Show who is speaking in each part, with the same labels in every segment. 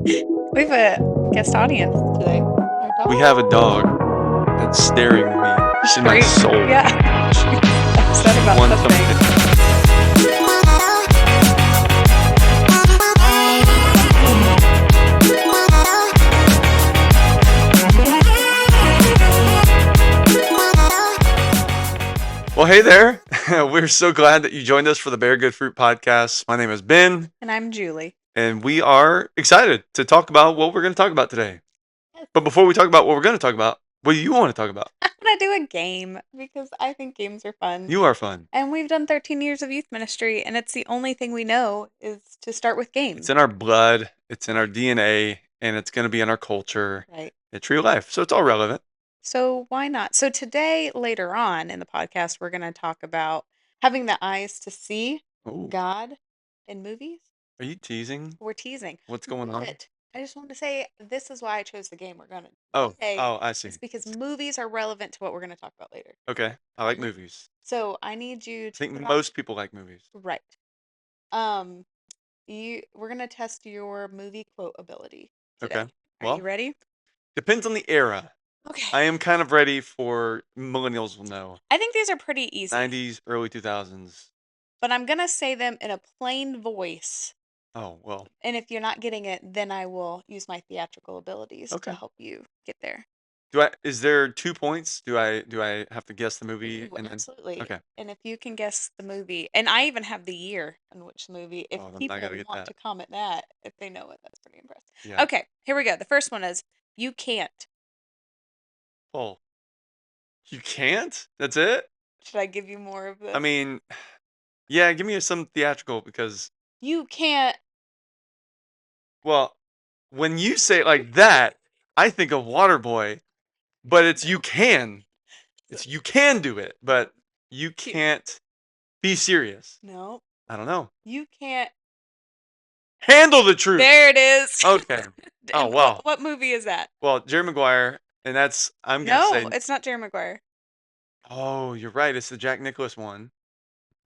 Speaker 1: We have a guest audience today. Our
Speaker 2: We
Speaker 1: dog.
Speaker 2: have a dog that's staring me in my soul.
Speaker 1: Yeah. She's upset about
Speaker 2: Wants
Speaker 1: something.
Speaker 2: Well, hey there. We're so glad that you joined us for the Bear Good Fruit podcast. My name is Ben,
Speaker 1: And I'm Julie.
Speaker 2: and we are excited to talk about what we're going to talk about today. But before we talk about what we're going to talk about, what do you want to talk about?
Speaker 1: I want to do a game because I think games are fun.
Speaker 2: You are fun.
Speaker 1: And we've done 13 years of youth ministry, and it's the only thing we know is to start with games.
Speaker 2: It's in our blood, it's in our DNA, and it's going to be in our culture.
Speaker 1: Right.
Speaker 2: At Tree of Life. So it's all relevant.
Speaker 1: So why not? So today, later on in the podcast, we're going to talk about having the eyes to see
Speaker 2: Ooh,
Speaker 1: God in movies.
Speaker 2: are you teasing?
Speaker 1: We're teasing.
Speaker 2: What's going on?
Speaker 1: But I just wanted to say this is why I chose the game we're going to
Speaker 2: Oh,
Speaker 1: play.
Speaker 2: I see.
Speaker 1: It's because movies are relevant to what we're going to talk about later.
Speaker 2: Okay, I like movies.
Speaker 1: So I need you
Speaker 2: I
Speaker 1: to
Speaker 2: think
Speaker 1: put on-
Speaker 2: most people like movies.
Speaker 1: right. We're going to test your movie quote ability today.
Speaker 2: Okay.
Speaker 1: Are
Speaker 2: Well,
Speaker 1: you ready?
Speaker 2: depends on the era.
Speaker 1: Okay.
Speaker 2: I am kind of ready for millennials will know.
Speaker 1: I think these are pretty easy.
Speaker 2: 90s, early 2000s.
Speaker 1: But I'm going to say them in a plain voice.
Speaker 2: Oh, well.
Speaker 1: And if you're not getting it, then I will use my theatrical abilities
Speaker 2: Okay.
Speaker 1: to help you get there.
Speaker 2: Is there 2 points? Do I have to guess the movie
Speaker 1: Ooh,
Speaker 2: and then
Speaker 1: absolutely.
Speaker 2: Okay.
Speaker 1: And if you can guess the movie, and I even have the year in which the movie, if
Speaker 2: Oh, then I
Speaker 1: people
Speaker 2: gotta get
Speaker 1: want
Speaker 2: that.
Speaker 1: to comment that, if they know it, that's pretty impressive.
Speaker 2: Yeah.
Speaker 1: Okay, here we go. The first one is You Can't.
Speaker 2: Oh. You can't? That's it?
Speaker 1: Should I give you more of the
Speaker 2: I mean, yeah, give me some theatrical because
Speaker 1: You can't.
Speaker 2: well, when you say it like that, I think of Waterboy, but it's you can. It's you can do it, but you can't be serious.
Speaker 1: No.
Speaker 2: I don't know.
Speaker 1: You can't.
Speaker 2: Handle the truth.
Speaker 1: There it is.
Speaker 2: Okay. Oh,
Speaker 1: And
Speaker 2: wow.
Speaker 1: What movie is that?
Speaker 2: Well, Jerry Maguire, and I'm gonna
Speaker 1: No,
Speaker 2: say,
Speaker 1: it's not Jerry Maguire.
Speaker 2: oh, you're right. It's the Jack Nicklaus one.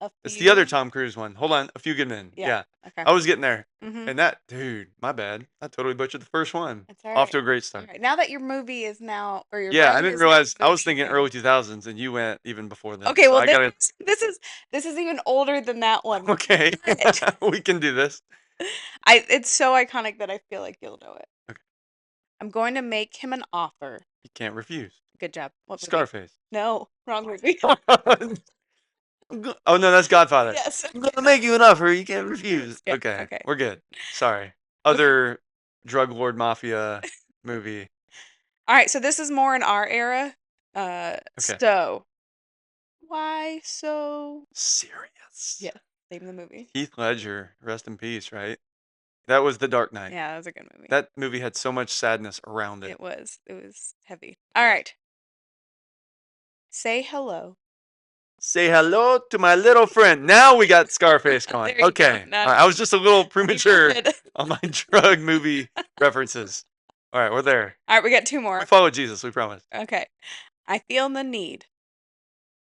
Speaker 1: A
Speaker 2: It's the other
Speaker 1: Few?
Speaker 2: Tom Cruise one. Hold on, A Few Good Men.
Speaker 1: Yeah.
Speaker 2: Yeah.
Speaker 1: Okay.
Speaker 2: I was getting there.
Speaker 1: Mm-hmm.
Speaker 2: And that, dude, my bad. I totally butchered the first one.
Speaker 1: It's all
Speaker 2: Off
Speaker 1: right.
Speaker 2: to a great
Speaker 1: All
Speaker 2: start.
Speaker 1: right. Now that your movie is now, or your
Speaker 2: Yeah, I
Speaker 1: brain
Speaker 2: didn't
Speaker 1: is now
Speaker 2: realize. I was
Speaker 1: building
Speaker 2: thinking
Speaker 1: things.
Speaker 2: early 2000s, and you went even before then.
Speaker 1: Okay,
Speaker 2: so
Speaker 1: well
Speaker 2: I gotta.
Speaker 1: this is even older than that one.
Speaker 2: Okay,
Speaker 1: But
Speaker 2: we can do this.
Speaker 1: it's so iconic that I feel like you'll know it.
Speaker 2: Okay.
Speaker 1: I'm going to make him an offer.
Speaker 2: You can't refuse.
Speaker 1: Good job. What movie?
Speaker 2: Scarface.
Speaker 1: No, wrong movie.
Speaker 2: Oh no, that's Godfather.
Speaker 1: Yes.
Speaker 2: I'm gonna make you an offer you can't refuse.
Speaker 1: Yeah,
Speaker 2: Okay,
Speaker 1: okay.
Speaker 2: we're good. Sorry. Other drug lord mafia movie.
Speaker 1: All right, so this is more in our era.
Speaker 2: Okay.
Speaker 1: So why so
Speaker 2: Serious.
Speaker 1: Yeah, name the movie.
Speaker 2: Heath Ledger, rest in peace, right? That was The Dark Knight.
Speaker 1: Yeah, that was a good movie.
Speaker 2: That movie had so much sadness around it.
Speaker 1: It was heavy. All right. Say hello.
Speaker 2: Say hello to my little friend. Now we got Scarface going.
Speaker 1: There you go.
Speaker 2: Okay.
Speaker 1: Now-
Speaker 2: All right, I was just a little premature
Speaker 1: Good.
Speaker 2: on my drug movie references. All right, we're there.
Speaker 1: All right, we got two more.
Speaker 2: We follow Jesus, we promise.
Speaker 1: Okay. I feel the need.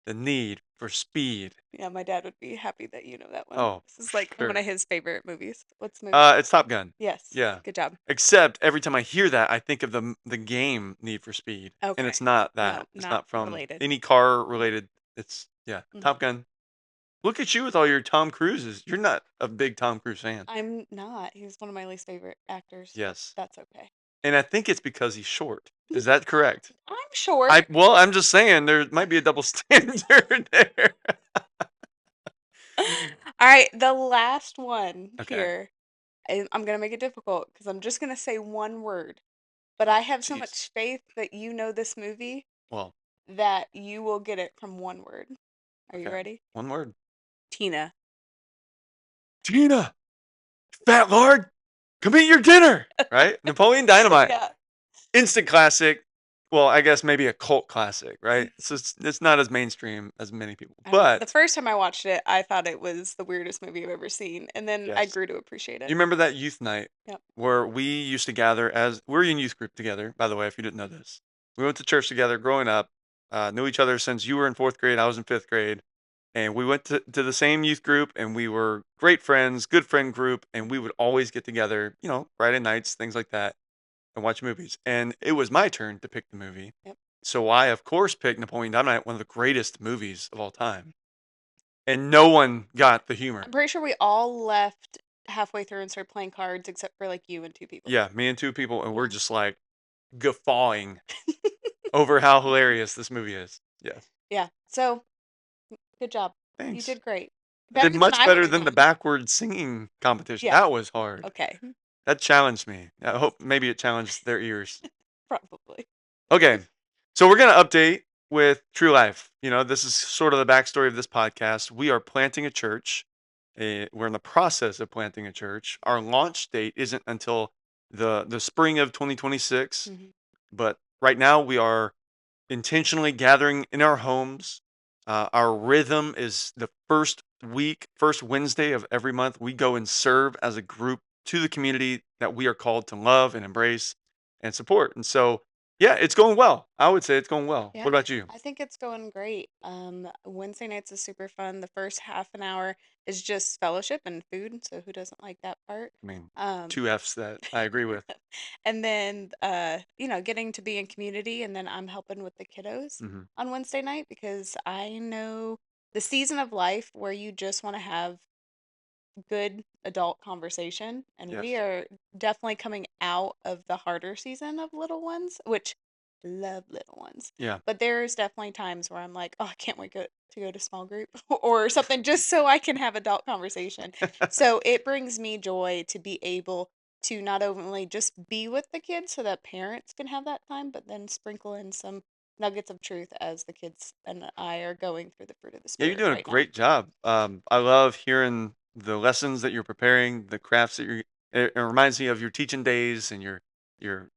Speaker 2: The need for speed.
Speaker 1: Yeah, my dad would be happy that you know that one.
Speaker 2: Oh,
Speaker 1: This is like
Speaker 2: sure.
Speaker 1: one of his favorite movies. What's the movie?
Speaker 2: It's Top Gun.
Speaker 1: Yes.
Speaker 2: Yeah.
Speaker 1: Good job.
Speaker 2: Except every time I hear that, I think of the game Need for Speed.
Speaker 1: Okay.
Speaker 2: And it's not that.
Speaker 1: No,
Speaker 2: it's
Speaker 1: not
Speaker 2: not from
Speaker 1: related.
Speaker 2: any car related. It's
Speaker 1: Mhm.
Speaker 2: Top Gun. Look at you with all your Tom Cruises. You're not a big Tom Cruise fan.
Speaker 1: I'm not. He's one of my least favorite actors.
Speaker 2: Yes.
Speaker 1: That's okay.
Speaker 2: And I think it's because he's short. Is that correct?
Speaker 1: I'm short.
Speaker 2: Well, I'm just saying there might be a double standard there.
Speaker 1: All right, the last one
Speaker 2: Okay.
Speaker 1: here. I'm going to make it difficult because I'm just going to say one word. But I have so
Speaker 2: Jeez.
Speaker 1: much faith that you know this movie
Speaker 2: Well,
Speaker 1: that you will get it from one word. Are you
Speaker 2: okay.
Speaker 1: ready?
Speaker 2: One word.
Speaker 1: Tina.
Speaker 2: Tina, fat lord, come eat your dinner. Right? Napoleon Dynamite.
Speaker 1: Yeah.
Speaker 2: Instant classic. Well, I guess maybe a cult classic, right? So it's not as mainstream as many people.
Speaker 1: The
Speaker 2: But
Speaker 1: first time I watched it, I thought it was the weirdest movie I've ever seen. And then I
Speaker 2: Yes.
Speaker 1: grew to appreciate it.
Speaker 2: you remember that youth night
Speaker 1: Yep.
Speaker 2: where we used to gather we're in youth group together, by the way, if you didn't know this. We went to church together growing up, knew each other since you were in 4th grade, I was in 5th grade. And we went to the same youth group, and we were great friends, good friend group, and we would always get together, Friday nights, things like that, and watch movies. And it was my turn to pick the movie.
Speaker 1: Yep.
Speaker 2: So I, of course, picked Napoleon Dynamite, one of the greatest movies of all time. And no one got the humor.
Speaker 1: I'm pretty sure we all left halfway through and started playing cards, except for like you and two people.
Speaker 2: Yeah, me and two people, and we're
Speaker 1: Yeah.
Speaker 2: just like guffawing over how hilarious this movie is. Yes.
Speaker 1: Yeah. So good job. You
Speaker 2: Thanks.
Speaker 1: did great.
Speaker 2: I did
Speaker 1: Better than
Speaker 2: much
Speaker 1: I would
Speaker 2: better
Speaker 1: have
Speaker 2: than the
Speaker 1: done.
Speaker 2: backwards singing competition.
Speaker 1: Yeah.
Speaker 2: That was hard.
Speaker 1: Okay.
Speaker 2: That challenged me. I hope maybe it challenged their ears.
Speaker 1: Probably.
Speaker 2: Okay. So we're going to update with True Life. This is sort of the backstory of this podcast. We are planting a church. We're in the process of planting a church. Our launch date isn't until the spring of 2026,
Speaker 1: Mm-hmm.
Speaker 2: but right now we are intentionally gathering in our homes. Our rhythm is the first Wednesday of every month. We go and serve as a group to the community that we are called to love and embrace and support. And so, yeah, it's going well. I would say it's going well. What
Speaker 1: Yeah,
Speaker 2: about you?
Speaker 1: I think it's going great. Wednesday nights is super fun. The first half an hour is just fellowship and food, so who doesn't like that part?
Speaker 2: I mean,
Speaker 1: Um,
Speaker 2: two F's that I agree with.
Speaker 1: and then getting to be in community, and then I'm helping with the kiddos
Speaker 2: Hmm.
Speaker 1: on Wednesday night because I know the season of life where you just want to have good adult conversation. And we
Speaker 2: Yes.
Speaker 1: are definitely coming out of the harder season of little ones, which love little ones.
Speaker 2: Yeah.
Speaker 1: But there's definitely times where I'm like, oh, I can't wait to go to small group or something just so I can have adult conversation. So it brings me joy to be able to not only just be with the kids so that parents can have that time, but then sprinkle in some nuggets of truth as the kids and I are going through the fruit of the
Speaker 2: Yeah, you're
Speaker 1: spirit
Speaker 2: doing a
Speaker 1: right now.
Speaker 2: great job. I love hearing the lessons that you're preparing, the crafts that you're. It reminds me of your teaching days and your your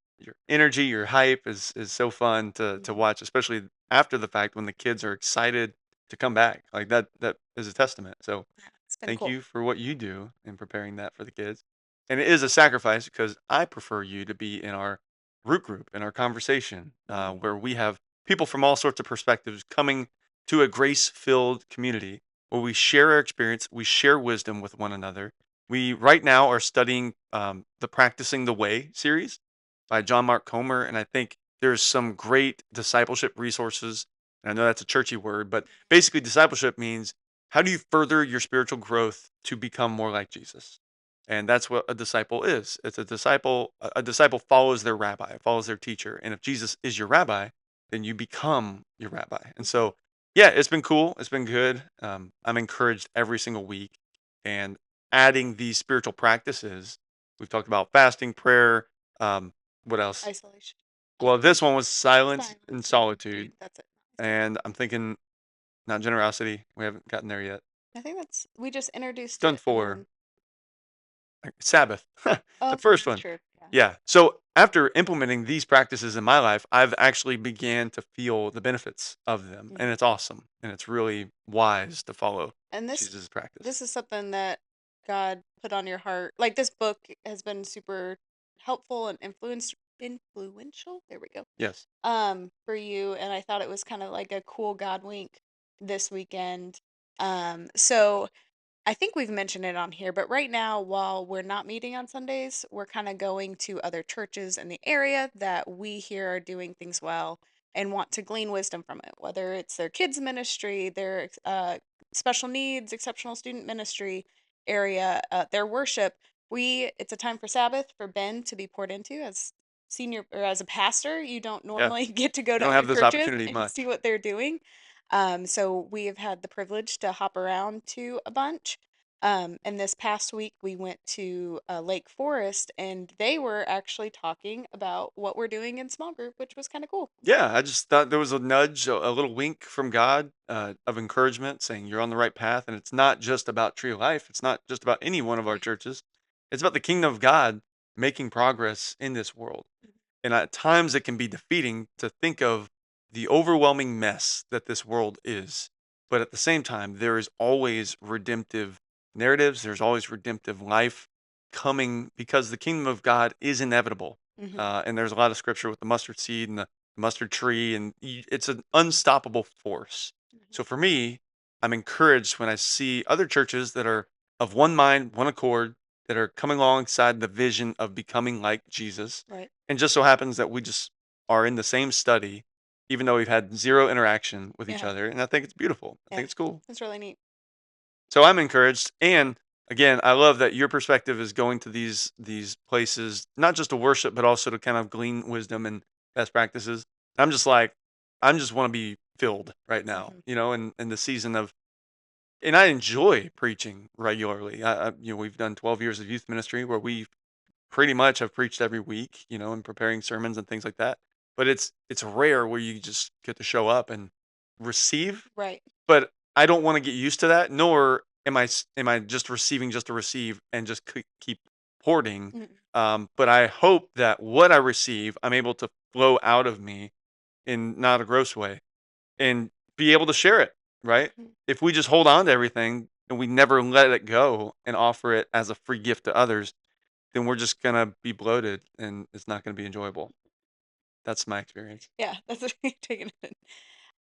Speaker 2: energy, your hype is so fun to
Speaker 1: Mhm.
Speaker 2: watch, especially after the fact when the kids are excited to come back. Like that is a testament. So
Speaker 1: Yeah, it's been
Speaker 2: thank
Speaker 1: cool.
Speaker 2: you for what you do in preparing that for the kids. And it is a sacrifice because I prefer you to be in our root group, in our conversation,
Speaker 1: Mhm.
Speaker 2: where we have people from all sorts of perspectives coming to a grace filled community where we share our experience, we share wisdom with one another. We right now are studying the Practicing the Way series by John Mark Comer. And I think there's some great discipleship resources. And I know that's a churchy word, but basically, discipleship means how do you further your spiritual growth to become more like Jesus? And that's what a disciple is. It's a disciple. A disciple follows their rabbi, follows their teacher. And if Jesus is your rabbi, then you become your rabbi. And
Speaker 1: Mhm.
Speaker 2: so, yeah, it's been cool. It's been good. I'm encouraged every single week. And adding these spiritual practices, we've talked about fasting, prayer. Um, what else?
Speaker 1: Isolation.
Speaker 2: Well, this one was silence and
Speaker 1: Silence and
Speaker 2: solitude.
Speaker 1: solitude. That's it.
Speaker 2: And I'm thinking not generosity. We haven't gotten there yet.
Speaker 1: I think that's we just
Speaker 2: We've
Speaker 1: introduced
Speaker 2: done
Speaker 1: it and
Speaker 2: four.
Speaker 1: then
Speaker 2: Like, Sabbath, the
Speaker 1: oh,
Speaker 2: first
Speaker 1: that's
Speaker 2: one.
Speaker 1: true. Yeah.
Speaker 2: Yeah. So after implementing these practices in my life, I've actually began to feel the benefits of them, and
Speaker 1: Mhm.
Speaker 2: it's awesome, and it's really wise to follow
Speaker 1: And
Speaker 2: Jesus' practice.
Speaker 1: this is something that God put on your heart. Like this book has been super helpful and influential. There we go.
Speaker 2: Yes.
Speaker 1: For you, and I thought it was kind of like a cool God wink this weekend. So I think we've mentioned it on here, but right now, while we're not meeting on Sundays, we're kind of going to other churches in the area that we hear are doing things well and want to glean wisdom from it, whether it's their kids' ministry, their special needs, exceptional student ministry area, their worship. It's a time for Sabbath for Ben to be poured into as senior or as a pastor. You don't
Speaker 2: Yeah.
Speaker 1: normally get to go
Speaker 2: You
Speaker 1: to
Speaker 2: don't
Speaker 1: other
Speaker 2: have this
Speaker 1: churches
Speaker 2: opportunity
Speaker 1: and see
Speaker 2: much.
Speaker 1: what they're doing. So we have had the privilege to hop around to a bunch. And this past week we went to Lake Forest, and they were actually talking about what we're doing in small group, which was kind of cool.
Speaker 2: Yeah, I just thought there was a nudge, a little wink from God of encouragement, saying you're on the right path. And it's not just about Tree of Life. It's not just about any one of our churches. It's about the kingdom of God making progress in this world. And at times it can be defeating to think of the overwhelming mess that this world is. But at the same time, there is always redemptive narratives, there's always redemptive life coming because the kingdom of God is inevitable.
Speaker 1: Hmm.
Speaker 2: And there's a lot of scripture with the mustard seed and the mustard tree, and it's an unstoppable force.
Speaker 1: Hmm.
Speaker 2: So for me, I'm encouraged when I see other churches that are of one mind, one accord, that are coming alongside the vision of becoming like Jesus.
Speaker 1: Right.
Speaker 2: And just so happens that we just are in the same study, even though we've had zero interaction with each
Speaker 1: Yeah.
Speaker 2: other. And I think it's beautiful. I
Speaker 1: Yeah.
Speaker 2: think it's cool.
Speaker 1: That's really neat.
Speaker 2: So I'm encouraged, and again, I love that your perspective is going to these places not just to worship, but also to kind of glean wisdom and best practices. I'm just like, I just want to be filled right now,
Speaker 1: Hmm.
Speaker 2: in the season of, and I enjoy preaching regularly. We've done 12 years of youth ministry where we pretty much have preached every week, and preparing sermons and things like that. But it's rare where you just get to show up and receive,
Speaker 1: Right.
Speaker 2: but I don't wanna get used to that, nor am I just receiving just to receive and just keep hoarding,
Speaker 1: Mhm.
Speaker 2: but I hope that what I receive, I'm able to flow out of me in not a gross way and be able to share it, right?
Speaker 1: Mhm.
Speaker 2: If we just hold on to everything and we never let it go and offer it as a free gift to others, then we're just gonna be bloated and it's not gonna be enjoyable. That's my experience.
Speaker 1: Yeah, that's what you're taking it.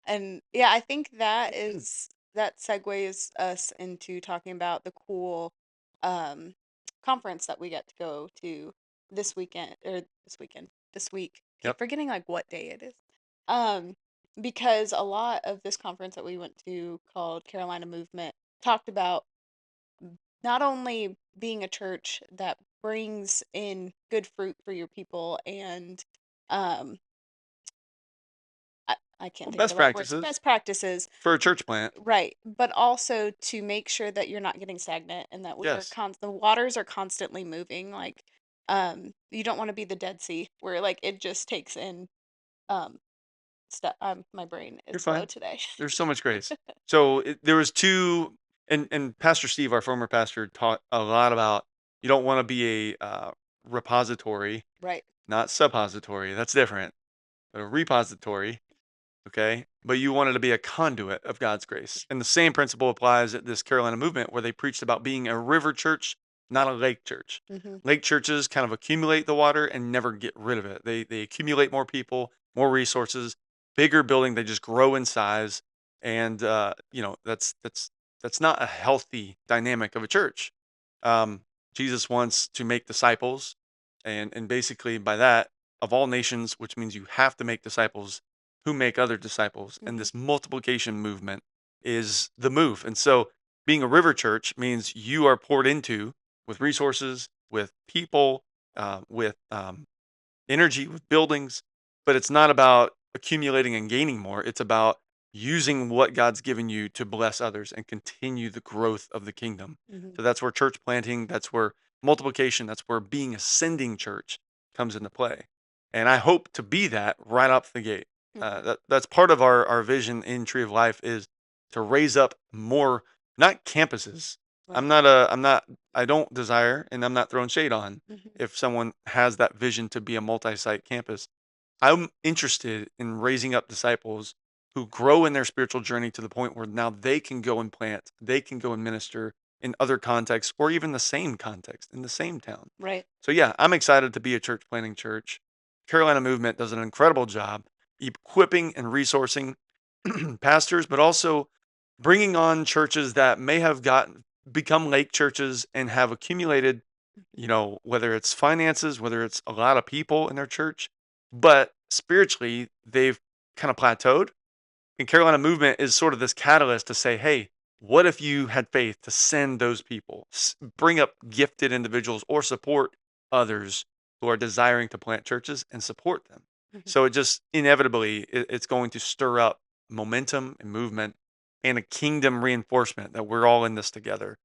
Speaker 1: And yeah, I think that segues us into talking about the cool um conference that we get to go to this week. Keep
Speaker 2: Yep.
Speaker 1: forgetting like what day it is. Um because a lot of this conference that we went to called Carolina Movement talked about not only being a church that brings in good fruit for your people and um I can't
Speaker 2: Well,
Speaker 1: think of the
Speaker 2: best
Speaker 1: right words,
Speaker 2: practices
Speaker 1: best practices.
Speaker 2: for a church plant.
Speaker 1: Right, but also to make sure that you're not getting stagnant and that
Speaker 2: Yes.
Speaker 1: the waters are constantly moving, like, you don't wanna be the Dead Sea where, like, it just takes in, um, stuff. My brain is
Speaker 2: You're
Speaker 1: slow
Speaker 2: fine.
Speaker 1: today.
Speaker 2: There's so much grace. So there was two, and Pastor Steve, our former pastor, taught a lot about you don't want to be a repository,
Speaker 1: Right.
Speaker 2: not suppository. That's different. But a repository, okay? But you wanted to be a conduit of God's grace. And the same principle applies at this Carolina movement where they preached about being a river church, not a lake church.
Speaker 1: Mhm,
Speaker 2: Lake churches kind of accumulate the water and never get rid of it. They accumulate more people, more resources, bigger building, they just grow in size. And that's not a healthy dynamic of a church. Um, Jesus wants to make disciples, and basically by that, of all nations, which means you have to make disciples who make other disciples. And
Speaker 1: mhm,
Speaker 2: this multiplication movement is the move. And so being a river church means you are poured into with resources, with people, with energy, with buildings, but it's not about accumulating and gaining more. It's about using what God's given you to bless others and continue the growth of the kingdom.
Speaker 1: mhm,
Speaker 2: So that's where church planting, that's where multiplication, that's where being a sending church comes into play. And I hope to be that right off the gate.
Speaker 1: mhm.
Speaker 2: That's part of our vision in Tree of Life is to raise up more, not campuses.
Speaker 1: Right.
Speaker 2: I'm not, I don't desire, and I'm not throwing shade on
Speaker 1: Mhm,
Speaker 2: if someone has that vision to be a multi-site campus. I'm interested in raising up disciples who grow in their spiritual journey to the point where now they can go and plant, they can go and minister in other contexts or even the same context in the same town.
Speaker 1: right.
Speaker 2: So yeah, I'm excited to be a church planting church. Carolina Movement does an incredible job equipping and resourcing pastors, but also bringing on churches that may have gotten become lake churches and have accumulated,
Speaker 1: Mhm,
Speaker 2: whether it's finances, whether it's a lot of people in their church, but spiritually they've kind of plateaued. And Carolina Movement is sort of this catalyst to say, hey, what if you had faith to send those people, bring up gifted individuals or support others who are desiring to plant churches and support them?
Speaker 1: mhm.
Speaker 2: So it just inevitably it's going to stir up momentum and movement and a kingdom reinforcement that we're all in this together.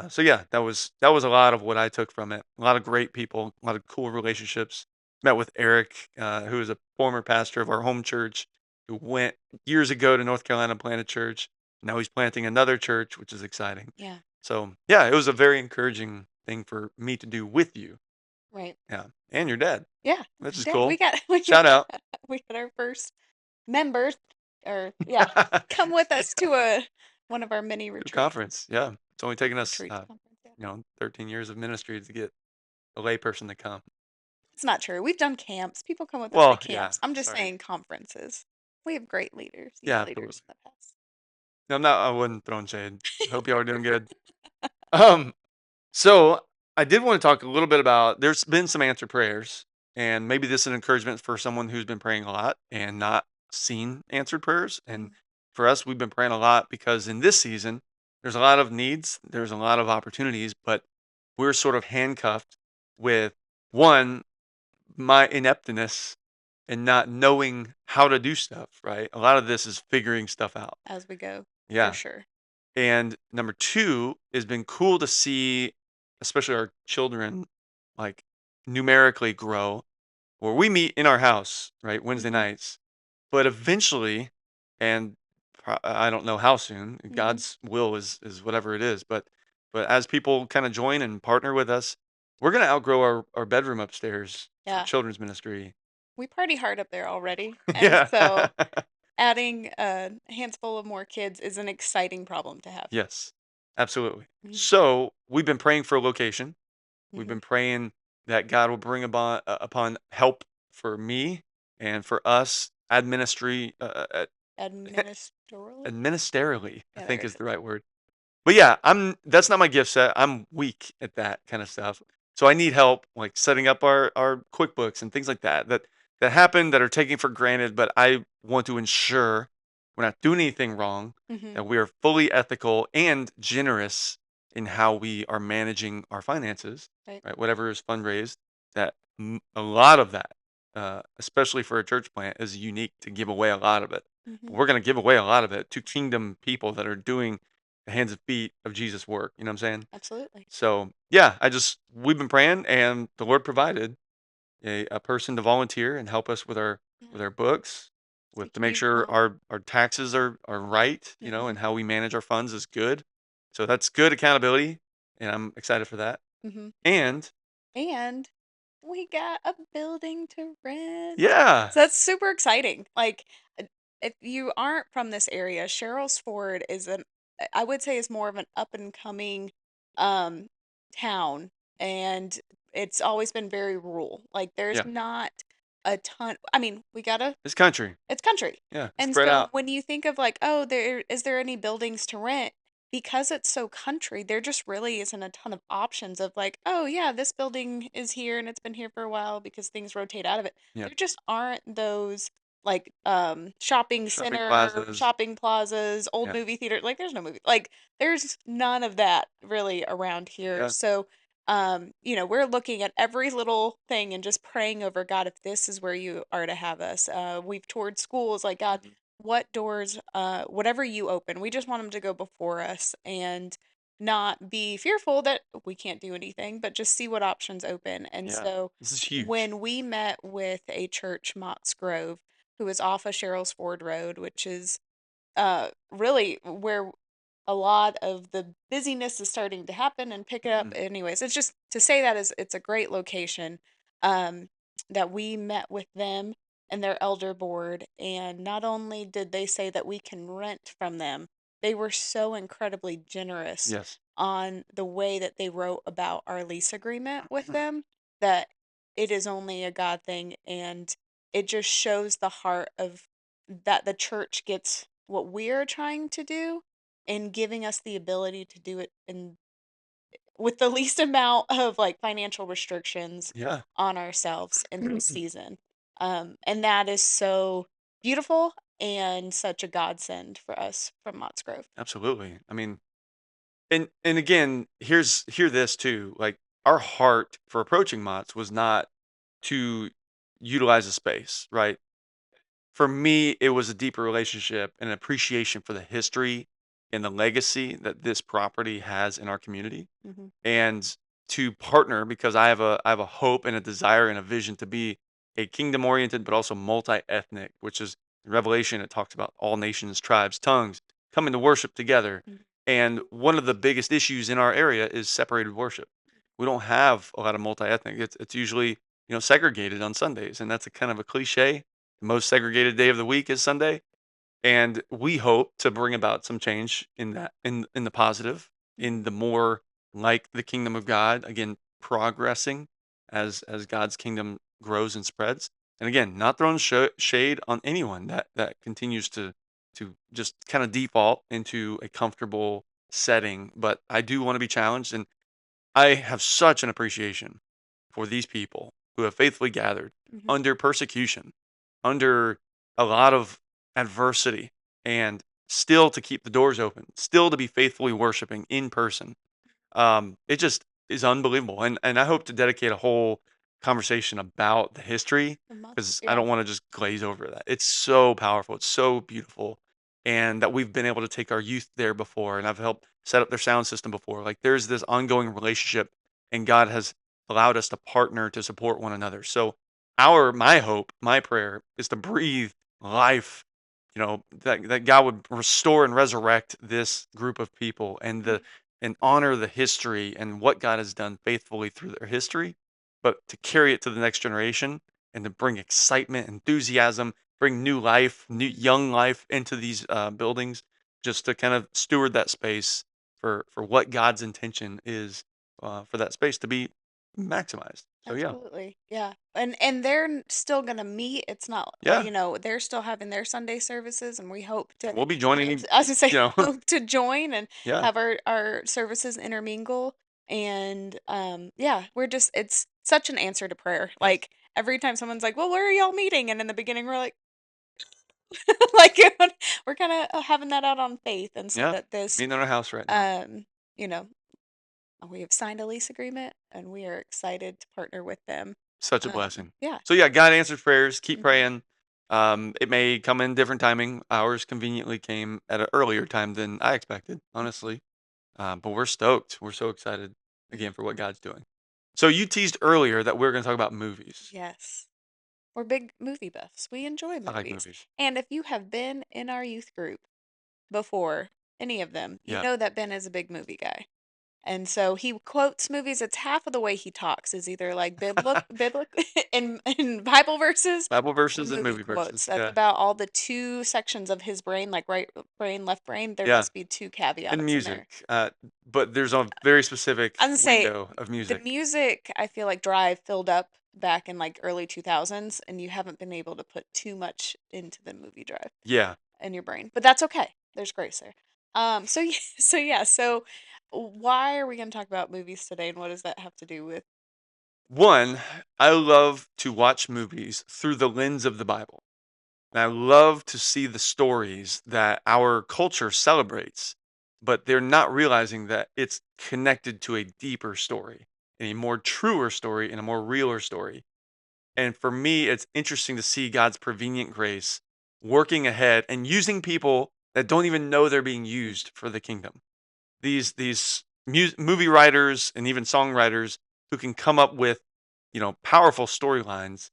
Speaker 2: So yeah, that was a lot of what I took from it. A lot of great people, a lot of cool relationships. Met with Eric, who is a former pastor of our home church, who went years ago to North Carolina, planted church. Now he's planting another church, which is exciting.
Speaker 1: Yeah,
Speaker 2: So yeah, it was a very encouraging thing for me to do with you.
Speaker 1: right.
Speaker 2: Yeah, and your dad,
Speaker 1: Yeah.
Speaker 2: which is
Speaker 1: Dang,
Speaker 2: cool.
Speaker 1: we
Speaker 2: Shout out.
Speaker 1: we got our first members or yeah, come with us to a one of our mini
Speaker 2: Good
Speaker 1: retreats.
Speaker 2: conference. Yeah, it's only taken us,
Speaker 1: Retreats conference, yeah.
Speaker 2: 13 years of ministry to get a layperson to come.
Speaker 1: It's not true. We've done camps. People come with us to
Speaker 2: Well, yeah.
Speaker 1: camps. I'm just
Speaker 2: Sorry.
Speaker 1: saying conferences. We have great leaders, youth
Speaker 2: Yeah,
Speaker 1: leaders
Speaker 2: absolutely.
Speaker 1: in the past.
Speaker 2: I'm not. I wasn't throwing shade. Hope y'all are doing good. Um, so I did want to talk a little bit about. There's been some answered prayers, and maybe this is an encouragement for someone who's been praying a lot and not seen answered prayers. And
Speaker 1: Mhm.
Speaker 2: for us, we've been praying a lot because in this season, there's a lot of needs, there's a lot of opportunities, but we're sort of handcuffed with one, my ineptness and not knowing how to do stuff. Right, a lot of this is figuring stuff out.
Speaker 1: As we go, for
Speaker 2: Yeah.
Speaker 1: sure.
Speaker 2: And number 2, it's been cool to see, especially our children, like, numerically grow, where we meet in our house, right, Wednesday
Speaker 1: Mhm,
Speaker 2: nights, but eventually, and I don't know how soon,
Speaker 1: mhm.
Speaker 2: God's will is whatever it is, but as people kinda join and partner with us, we're gonna outgrow our bedroom upstairs for
Speaker 1: Yeah,
Speaker 2: children's ministry.
Speaker 1: we party hard up there already, and
Speaker 2: Yeah.
Speaker 1: so adding a handful of more kids is an exciting problem to have.
Speaker 2: Yes, absolutely.
Speaker 1: Mhm,
Speaker 2: So, we've been praying for a location. We've
Speaker 1: mhm.
Speaker 2: been praying that God will bring upon help for me and for us
Speaker 1: Administratorily?
Speaker 2: administerially, I
Speaker 1: Yeah, there
Speaker 2: think
Speaker 1: it
Speaker 2: is the
Speaker 1: is.
Speaker 2: right word. But yeah, that's not my gift set. I'm weak at that kind of stuff. So I need help like setting up our QuickBooks and things like that happen that are taken for granted, but I want to ensure we're not doing anything wrong,
Speaker 1: Mhm,
Speaker 2: that we are fully ethical and generous in how we are managing our finances,
Speaker 1: right.
Speaker 2: right? Whatever is fundraised, that a lot of that, especially for a church plant, is unique to give away a lot of it. But
Speaker 1: Mhm,
Speaker 2: we're going to give away a lot of it to kingdom people that are doing the hands and feet of Jesus work, you know what I'm saying?
Speaker 1: absolutely.
Speaker 2: So, yeah, we've been praying and the Lord provided a person to volunteer and help us
Speaker 1: Yeah,
Speaker 2: with our books,
Speaker 1: it's a
Speaker 2: with to make
Speaker 1: huge
Speaker 2: sure
Speaker 1: help.
Speaker 2: our taxes are right,
Speaker 1: Mhm,
Speaker 2: and how we manage our funds is good. So that's good accountability, and I'm excited for that.
Speaker 1: mhm.
Speaker 2: And
Speaker 1: And we got a building to rent.
Speaker 2: yeah,
Speaker 1: So that's super exciting. Like, if you aren't from this area, Cheryl's Ford is I would say is more of an up and coming um town, and it's always been very rural. Like there's
Speaker 2: yeah,
Speaker 1: not a ton. I mean, we got a
Speaker 2: it's country.
Speaker 1: it's country.
Speaker 2: Yeah, it's
Speaker 1: And
Speaker 2: spread
Speaker 1: so
Speaker 2: out.
Speaker 1: when you think of like, oh, there any buildings to rent? Because it's so country, there just really isn't a ton of options of like, oh yeah, this building is here and it's been here for a while because things rotate out of it.
Speaker 2: Yeah,
Speaker 1: There just aren't those like shopping
Speaker 2: shopping
Speaker 1: center,
Speaker 2: plazas.
Speaker 1: shopping plazas, old
Speaker 2: Yeah,
Speaker 1: movie theater. Like there's no movie. Like there's none of that really around here.
Speaker 2: yeah,
Speaker 1: So we're looking at every little thing and just praying over God, if this is where you are to have us. We've toured schools, like God,
Speaker 2: mhm,
Speaker 1: what doors, whatever you open, we just want them to go before us and not be fearful that we can't do anything, but just see what options open. And
Speaker 2: yeah.
Speaker 1: so
Speaker 2: This is huge.
Speaker 1: when we met with a church, Mott's Grove, who is off of Cheryl's Ford Road, which is really where a lot of the busyness is starting to happen and pick it up.
Speaker 2: Mhm,
Speaker 1: Anyways, it's just to say that is it's a great location. Um, that we met with them and their elder board, and not only did they say that we can rent from them, they were so incredibly generous
Speaker 2: yes.
Speaker 1: on the way that they wrote about our lease agreement with them, that it is only a God thing, and it just shows the heart of that the church gets what we're trying to do and giving us the ability to do it in with the least amount of like financial restrictions
Speaker 2: Yeah.
Speaker 1: on ourselves in this season. And that is so beautiful and such a godsend for us from Mott's Grove.
Speaker 2: Absolutely. I mean, and again, hear this too. Like our heart for approaching Mott's was not to utilize a space, right? For me, it was a deeper relationship and appreciation for the history and the legacy that this property has in our community.
Speaker 1: Hmm.
Speaker 2: And to partner because I have a hope and a desire and a vision to be a kingdom oriented but also multi-ethnic, which is in Revelation it talks about all nations, tribes, tongues coming to worship together. And one of the biggest issues in our area is separated worship. We don't have a lot of multi-ethnic. It's usually, segregated on Sundays, and that's a kind of a cliche. The most segregated day of the week is Sunday, and we hope to bring about some change in that, in the positive,
Speaker 1: Hmm.
Speaker 2: in the more like the kingdom of God, again, progressing as God's kingdom grows and spreads. And again, not throwing shade on anyone that continues to to just kind of default into a comfortable setting, but I do want to be challenged, and I have such an appreciation for these people who have faithfully gathered
Speaker 1: Hmm.
Speaker 2: under persecution, under a lot of adversity, and still to keep the doors open, still to be faithfully worshiping in person. It just is unbelievable, and I hope to dedicate a whole conversation about the history because I
Speaker 1: Yeah.
Speaker 2: don't want to just glaze over that. It's so powerful, it's so beautiful, and that we've been able to take our youth there before, and I've helped set up their sound system before. Like there's this ongoing relationship, and God has allowed us to partner to support one another. So my hope, my prayer is to breathe life. That God would restore and resurrect this group of people and honor the history and what God has done faithfully through their history, but to carry it to the next generation and to bring excitement, enthusiasm, bring new life, new young life into these buildings, just to kind of steward that space for what God's intention is for that space to be maximized. So yeah,
Speaker 1: Absolutely. Yeah. And they're still going to meet. It's not
Speaker 2: yeah,
Speaker 1: they're still having their Sunday services, and we hope to
Speaker 2: we'll be joining.
Speaker 1: I was gonna say
Speaker 2: You know,
Speaker 1: hope to join and
Speaker 2: yeah,
Speaker 1: have our services intermingle. And yeah, we're just it's such an answer to prayer.
Speaker 2: yes,
Speaker 1: Like every time someone's like, "Well, where are y'all meeting?" And in the beginning we're like like we're kind of having that out on faith, and so
Speaker 2: yeah,
Speaker 1: that this
Speaker 2: meeting in our house right now.
Speaker 1: um you know we have signed a lease agreement, and we are excited to partner with them.
Speaker 2: Such a blessing.
Speaker 1: Yeah.
Speaker 2: So yeah, God answers prayers. Keep
Speaker 1: Mhm.
Speaker 2: praying. It may come in different timing. Ours conveniently came at an earlier time than I expected,
Speaker 1: Mhm.
Speaker 2: honestly. But we're stoked. We're so excited
Speaker 1: Mhm.
Speaker 2: again for what God's doing. So you teased earlier that we're going to talk about movies.
Speaker 1: Yes. We're big movie buffs. We enjoy
Speaker 2: I like
Speaker 1: movies.
Speaker 2: movies.
Speaker 1: And if you have been in our youth group before, any of them, you
Speaker 2: Yeah.
Speaker 1: know that Ben is a big movie guy. And so he quotes movies. It's half of the way he talks is either like biblical in Bible verses
Speaker 2: Bible
Speaker 1: or
Speaker 2: verses and
Speaker 1: movie
Speaker 2: movie
Speaker 1: quotes.
Speaker 2: verses.
Speaker 1: That's
Speaker 2: Yeah.
Speaker 1: about all the two sections of his brain, like right brain, left brain. There
Speaker 2: Yeah.
Speaker 1: must be two
Speaker 2: And
Speaker 1: caveats in
Speaker 2: music.
Speaker 1: there.
Speaker 2: But there's a very specific
Speaker 1: I was gonna say
Speaker 2: window of
Speaker 1: the
Speaker 2: music.
Speaker 1: music I feel like Drive filled up back in like early 2000s, and you haven't been able to put too much into the movie Drive
Speaker 2: Yeah.
Speaker 1: in your brain, but that's okay. There's grace there. So yeah, so why are we gonna talk about movies today, and what does that have to do with?
Speaker 2: One, I love to watch movies through the lens of the Bible. And I love to see the stories that our culture celebrates, but they're not realizing that it's connected to a deeper story, and a more truer story, and a more realer story. And for me, it's interesting to see God's prevenient grace working ahead and using people that don't even know they're being
Speaker 1: Mhm.
Speaker 2: used for the kingdom. These movie writers and even songwriters who can come up with, powerful storylines,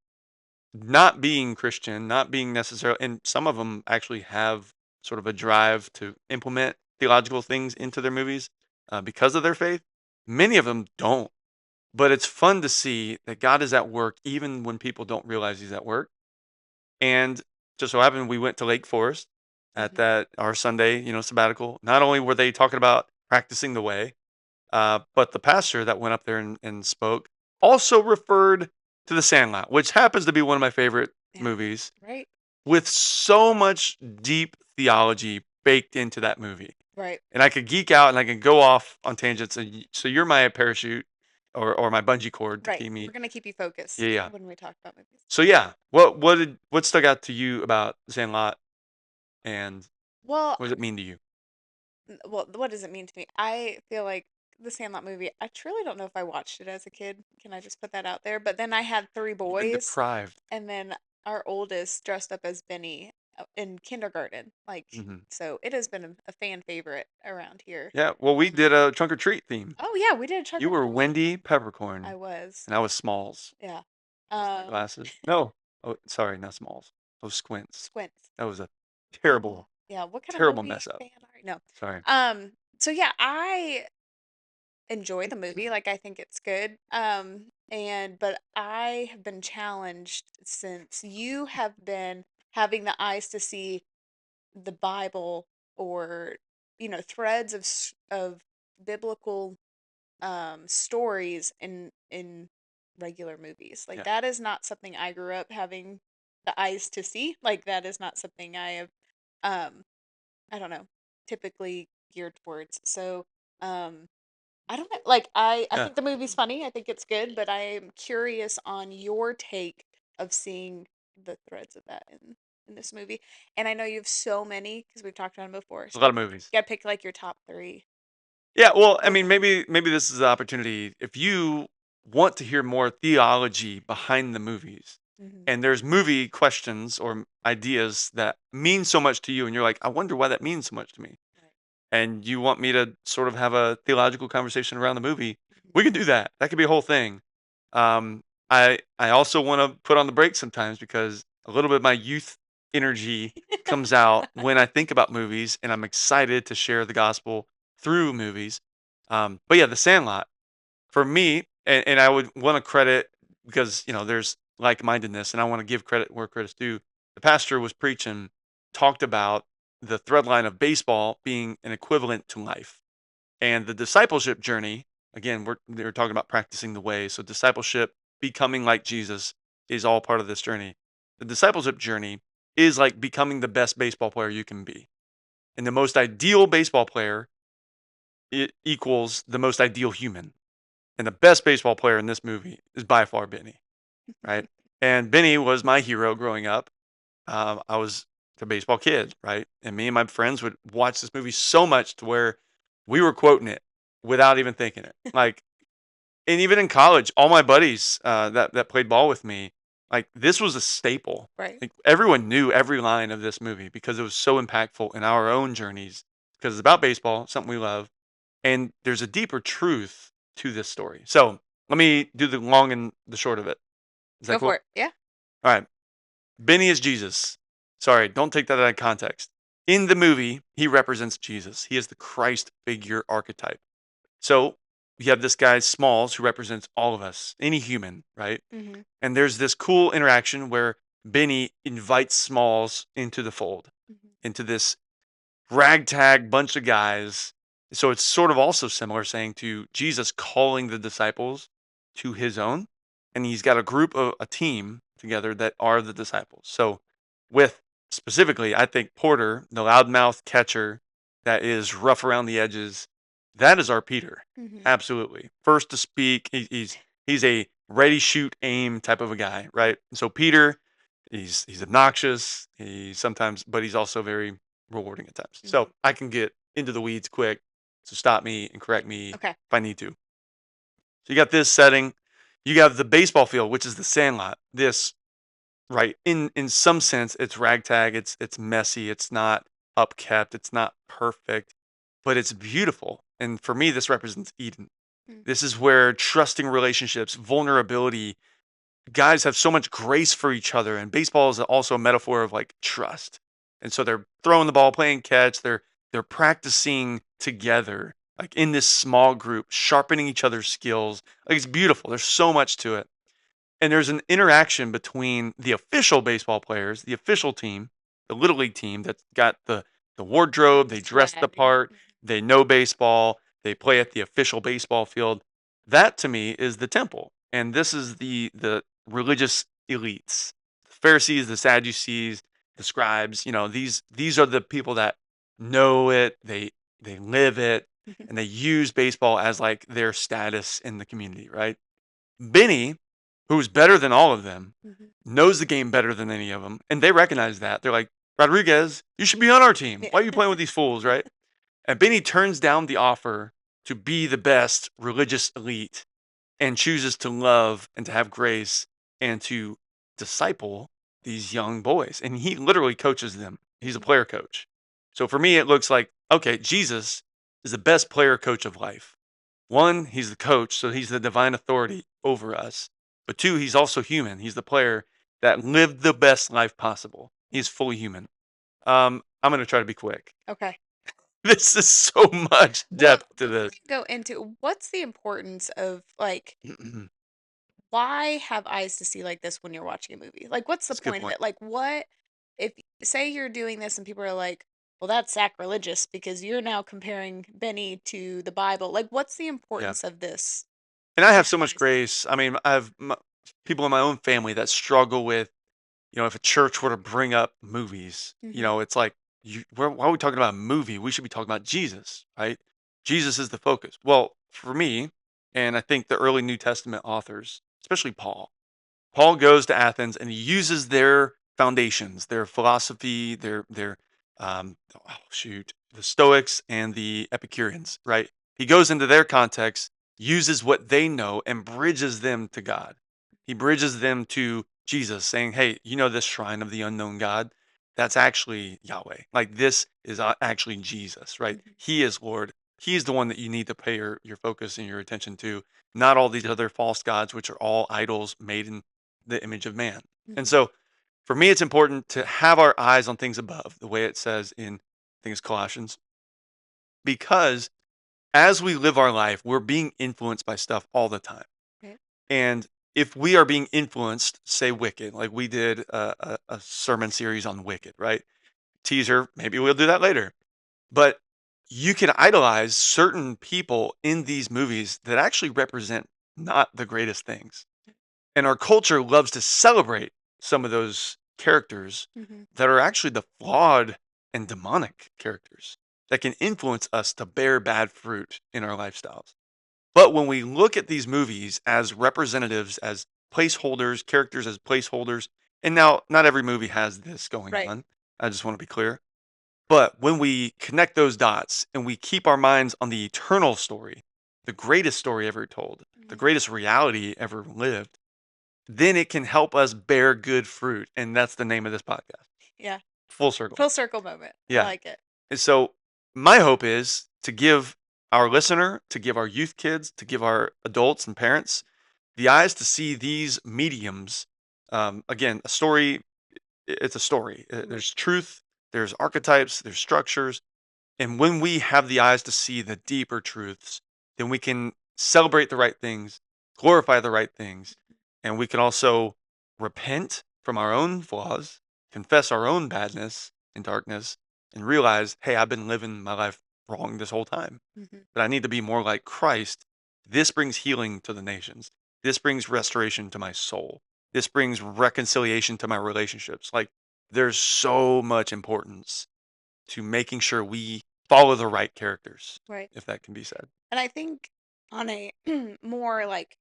Speaker 2: not being Christian, not being necessarily, and some of them actually have sort of a drive to implement theological things into their movies because of their faith. Many of them don't, but it's fun to see that God is at work even when people don't realize He's at work. And just so happened, we went to Lake Forest at
Speaker 1: Mhm.
Speaker 2: that our Sunday, sabbatical. Not only were they talking about practicing the way, but the pastor that went up there and spoke also referred to the Sandlot, which happens to be one of my favorite
Speaker 1: Yeah.
Speaker 2: movies,
Speaker 1: Right.
Speaker 2: with so much deep theology baked into that movie.
Speaker 1: Right.
Speaker 2: And I could geek out and I could go off on tangents. So you're my parachute or my bungee cord to
Speaker 1: Right.
Speaker 2: keep me.
Speaker 1: We're gonna keep you
Speaker 2: Yeah,
Speaker 1: focused
Speaker 2: yeah.
Speaker 1: when we talk about movies.
Speaker 2: So yeah, what stuck out to you about Sandlot, and
Speaker 1: Well,
Speaker 2: what does it mean to you?
Speaker 1: well, what does it mean to me? I feel like the Sandlot movie. I truly don't know if I watched it as a kid. Can I just put that out there? But then I had three
Speaker 2: You've been
Speaker 1: boys,
Speaker 2: deprived.
Speaker 1: and then our oldest dressed up as Benny in kindergarten. Like,
Speaker 2: Hmm.
Speaker 1: so it has been a fan favorite around here.
Speaker 2: Yeah. Well, we did a trunk or treat theme.
Speaker 1: Oh yeah, we did a trick
Speaker 2: You
Speaker 1: or
Speaker 2: were
Speaker 1: treat.
Speaker 2: Wendy Peppercorn,
Speaker 1: I was.
Speaker 2: and I was Smalls.
Speaker 1: Yeah. Um,
Speaker 2: Glasses. No. Oh, sorry, not Smalls. Those Squints.
Speaker 1: Squints.
Speaker 2: That was a
Speaker 1: Oh,
Speaker 2: terrible,
Speaker 1: yeah. What kind of
Speaker 2: terrible
Speaker 1: movie
Speaker 2: mess up.
Speaker 1: fan are you? No.
Speaker 2: Sorry.
Speaker 1: So yeah, I enjoy the movie. Like I think it's good. And but I have been challenged since you have been having the eyes to see the Bible, or threads of biblical stories in regular movies. Like
Speaker 2: Yeah.
Speaker 1: that is not something I grew up having the eyes to see. Like that is not something I have I don't know, typically geared towards. So, um, I don't know. Like, I
Speaker 2: Yeah.
Speaker 1: think the movie's funny. I think it's good, but I'm curious on your take of seeing the threads of that in this movie. And I know you have so many because we've talked about them before.
Speaker 2: A
Speaker 1: So
Speaker 2: lot of movies.
Speaker 1: you gotta pick like your top three.
Speaker 2: Yeah, well, I
Speaker 1: Go
Speaker 2: mean,
Speaker 1: for it.
Speaker 2: maybe this is the opportunity. If you want to hear more theology behind the movies,
Speaker 1: Hmm.
Speaker 2: and there's movie questions or ideas that mean so much to you, and you're like, I wonder why that means so much to me,
Speaker 1: Right.
Speaker 2: and you want me to sort of have a theological conversation around the movie,
Speaker 1: Hmm.
Speaker 2: we can do that. That could be a whole thing. I also want to put on the brakes sometimes because a little bit of my youth energy comes out when I think about movies, and I'm excited to share the gospel through movies. But yeah, The Sandlot for me, and I would want to credit because there's like-mindedness, and I want to give credit where credit's due. The pastor was preaching, talked about the thread line of baseball being an equivalent to life, and the discipleship journey. Again, they're talking about practicing the way. So discipleship, becoming like Jesus, is all part of this journey. The discipleship journey is like becoming the best baseball player you can be, and the most ideal baseball player it equals the most ideal human. And the best baseball player in this movie is by far Benny, right? And Benny was my hero growing up. I was a baseball kid, right? And me and my friends would watch this movie so much to where we were quoting it without even thinking it. Like, and even in college, all my buddies that played ball with me, like this was a staple.
Speaker 1: Right.
Speaker 2: Like everyone knew every line of this movie because it was so impactful in our own journeys. Because it's about baseball, something we love, and there's a deeper truth to this story. So let me do the long and the short of it. Is that
Speaker 1: Go for
Speaker 2: cool?
Speaker 1: it. Yeah.
Speaker 2: All right. Benny is Jesus. Sorry, don't take that out of context. In the movie, he represents Jesus. He is the Christ figure archetype. So you have this guy, Smalls, who represents all of us, any human, right?
Speaker 1: Hmm.
Speaker 2: And there's this cool interaction where Benny invites Smalls into the fold,
Speaker 1: Hmm.
Speaker 2: into this ragtag bunch of guys. So it's sort of also similar saying to Jesus calling the disciples to his own. And he's got a group of a team together that are the disciples. So with specifically, I think Porter, the loudmouth catcher that is rough around the edges, that is our Peter.
Speaker 1: Hmm.
Speaker 2: Absolutely. First to speak. He's a ready, shoot, aim type of a guy, right? So Peter, he's obnoxious. He sometimes, but he's also very rewarding at times. So
Speaker 1: Hmm.
Speaker 2: I can get into the weeds quick. So stop me and correct me
Speaker 1: Okay.
Speaker 2: if I need to. So you got this setting. You have the baseball field, which is the sandlot. This right in some sense, it's ragtag. It's messy. It's not upkept. It's not perfect, but it's beautiful. And for me, this represents Eden.
Speaker 1: Mm.
Speaker 2: This is where trusting relationships, vulnerability, guys have so much grace for each other, and baseball is also a metaphor of like trust. And so they're throwing the ball, playing catch. They're practicing together, like in this small group, sharpening each other's skills. Like it's beautiful. There's so much to it, and there's an interaction between the official baseball players, the official team, the little league team that's got the wardrobe. They dress the
Speaker 1: Swag.
Speaker 2: part. They know baseball. They play at the official baseball field. That to me is the temple, and this is the religious elites, the Pharisees, the Sadducees, the scribes. These are the people that know it. They live it, and they use baseball as like their status in the community, right? Benny, who's better than all of them,
Speaker 1: Hmm.
Speaker 2: knows the game better than any of them, and they recognize that. They're like, Rodriguez, you should be on our team.
Speaker 1: Yeah.
Speaker 2: Why are you playing with these fools, right? And Benny turns down the offer to be the best religious elite and chooses to love and to have grace and to disciple these young boys. And he literally coaches them. He's a
Speaker 1: Hmm.
Speaker 2: player coach. So for me, it looks like, okay, Jesus is the best player coach of life. One, he's the coach, so he's the divine authority over us. But two, he's also human. He's the player that lived the best life possible. He's fully human. I'm going to try to be quick.
Speaker 1: Okay.
Speaker 2: This is so much
Speaker 1: Well,
Speaker 2: depth to
Speaker 1: before
Speaker 2: this.
Speaker 1: you go into what's the importance of like why have eyes to see like this when you're watching a movie? Like what's the
Speaker 2: That's a good
Speaker 1: point of
Speaker 2: point.
Speaker 1: it? Like what if say you're doing this and people are like, "Well, that's sacrilegious because you're now comparing Benny to the Bible." Like what's the
Speaker 2: Yeah.
Speaker 1: importance of this
Speaker 2: And I
Speaker 1: to
Speaker 2: have
Speaker 1: have
Speaker 2: so much
Speaker 1: eyes to
Speaker 2: grace. I mean, I have people in my own family that struggle with, if a church were to bring up movies,
Speaker 1: see? Mhm.
Speaker 2: it's like why are we talking about a movie? We should be talking about Jesus, right? Jesus is the focus. Well, for me, and I think the early New Testament authors, especially Paul goes to Athens and he uses their foundations, their philosophy, their oh shoot, the Stoics and the Epicureans, right? He goes into their context, uses what they know, and bridges them to God. He bridges them to Jesus, saying, "Hey, you know this shrine of the unknown God? That's actually Yahweh. Like this is actually Jesus, right?
Speaker 1: Mhm.
Speaker 2: He is Lord. He's the one that you need to pay your focus and your attention to, not all these other false gods, which are all idols made in the image of man." And
Speaker 1: Mhm.
Speaker 2: so for me, it's important to have our eyes on things above, the way it says in, I think it's Colossians, because as we live our life, we're being influenced by stuff all the time.
Speaker 1: Right.
Speaker 2: And if we are being influenced, say Wicked, like we did a sermon series on Wicked, right? Teaser, maybe we'll do that later. But you can idolize certain people in these movies that actually represent not the greatest things. And our culture loves to celebrate some of those characters
Speaker 1: Mhm.
Speaker 2: that are actually the flawed and demonic characters that can influence us to bear bad fruit in our lifestyles. But when we look at these movies as representatives, as placeholders, characters as placeholders, and now not every movie has this going
Speaker 1: Right.
Speaker 2: on. I just want to be clear. But when we connect those dots and we keep our minds on the eternal story, the greatest story ever told, the
Speaker 1: Mhm.
Speaker 2: greatest reality ever lived, then it can help us bear good fruit. And that's the name of this podcast.
Speaker 1: Yeah.
Speaker 2: Full circle.
Speaker 1: Full circle moment. I
Speaker 2: Yeah.
Speaker 1: like it.
Speaker 2: And so my hope is to give our listener, to give our youth kids, to give our adults and parents the eyes to see these mediums. Again, a story, it's a story.
Speaker 1: Right.
Speaker 2: There's truth, there's archetypes, there's structures. And when we have the eyes to see the deeper truths, then we can celebrate the right things, glorify the right things, and we can also repent from our own flaws, confess our own badness and darkness, and realize, hey, I've been living my life wrong this whole time,
Speaker 1: Mhm.
Speaker 2: but I need to be more like Christ. This brings healing to the nations. This brings restoration to my soul. This brings reconciliation to my relationships. Like, there's so much importance to making sure we follow the right characters,
Speaker 1: Right.
Speaker 2: if that can be said.
Speaker 1: And I think on a more like